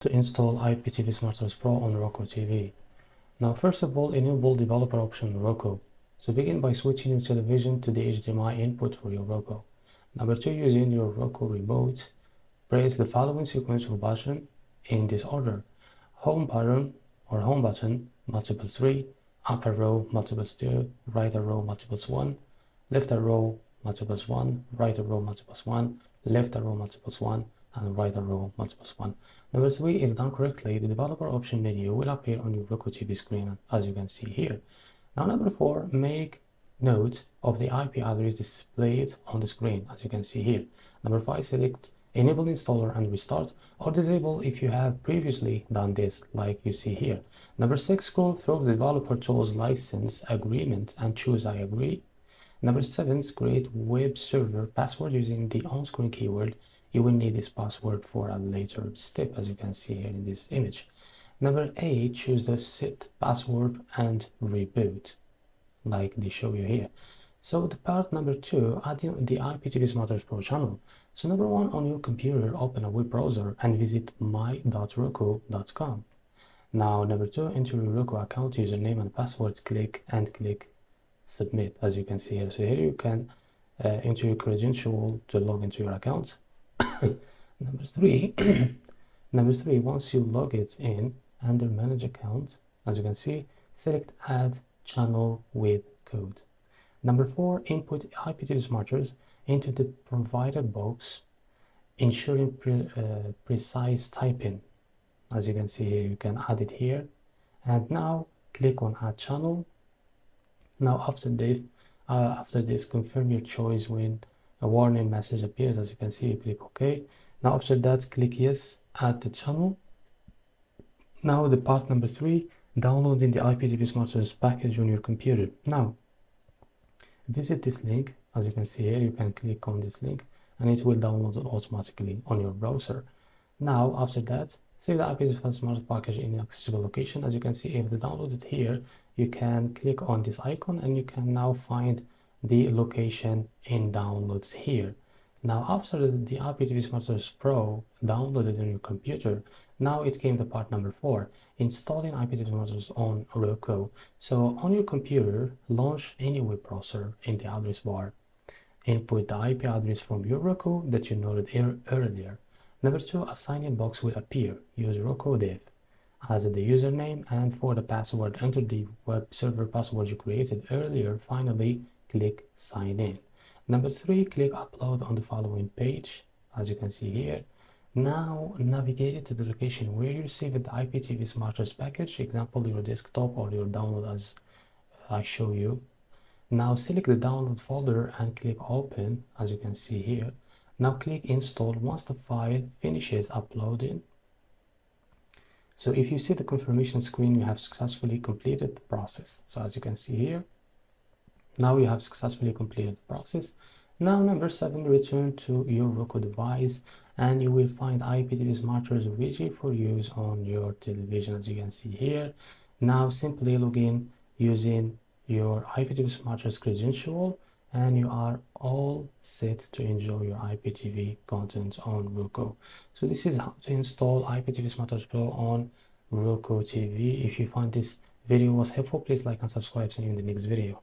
To install IPTV Smarters Pro on Roku TV. Now, first of all, enable developer option Roku. So begin by switching your television to the HDMI input for your Roku. Number 2, using your Roku remote, press the following sequential button in this order: home button or home button multiples 3, up arrow multiples 2, right arrow multiples 1, left arrow multiples 1, right arrow multiples 1, left arrow multiples 1, and right arrow multiples 1. Number 3, if done correctly, the developer option menu will appear on your Roku TV screen, as you can see here. Now, number 4, make note of the IP address displayed on the screen, as you can see here. Number 5, select enable installer and restart, or disable if you have previously done this, like you see here. Number 6, scroll through the developer tools license agreement and choose I agree. Number 7, create web server password using the on-screen keyword. You will need this password for a later step, as you can see here in this image. Number 8, choose the set password and reboot, like they show you here. So the part number 2, adding the IPTV Smarters Pro channel. So number 1, on your computer, open a web browser and visit my.roku.com. Now, number 2, enter your Roku account username and password, click submit, as you can see here. So here you can enter your credential to log into your account. Number 3, once you log it in under manage account, as you can see, select add channel with code. Number 4, input IPTV Smarters into the provided box, ensuring precise typing. As you can see here, you can add it here. And now click on add channel. Now after this, confirm your choice when a warning message appears. As you can see, you click OK. Now after that, click yes, add the channel. Now the part number 3, downloading the IPTV Smarters package on your computer. Now visit this link. As you can see here, you can click on this link and it will download it automatically on your browser. Now after that, save the IPTV Smarters package in an accessible location. As you can see, if they download it here, you can click on this icon and you can now find the location in downloads here. Now after the IPTV Smarters Pro downloaded on your computer, now it came to part number 4, installing IPTV Smarters on Roku. So on your computer, launch any web browser in the address bar. Input the IP address from your Roku that you noted earlier. Number 2, a sign-in box will appear. Use Roku Dev as the username, and for the password, enter the web server password you created earlier. Finally, click sign in. Number 3, click upload on the following page, as you can see here. Now navigate to the location where you received the IPTV Smarters package, example your desktop or your download as I show you. Now select the download folder and click open, as you can see here. Now click install once the file finishes uploading. So if you see the confirmation screen, you have successfully completed the process. So as you can see here, now you have successfully completed the process. Now number 7, return to your Roku device and you will find IPTV Smarters ready for use on your television, as you can see here. Now simply log in using your IPTV Smarters credential and you are all set to enjoy your IPTV content on Roku. So this is how to install IPTV Smarters Pro on Roku TV. If you find this video was helpful, please like and subscribe. See you in the next video.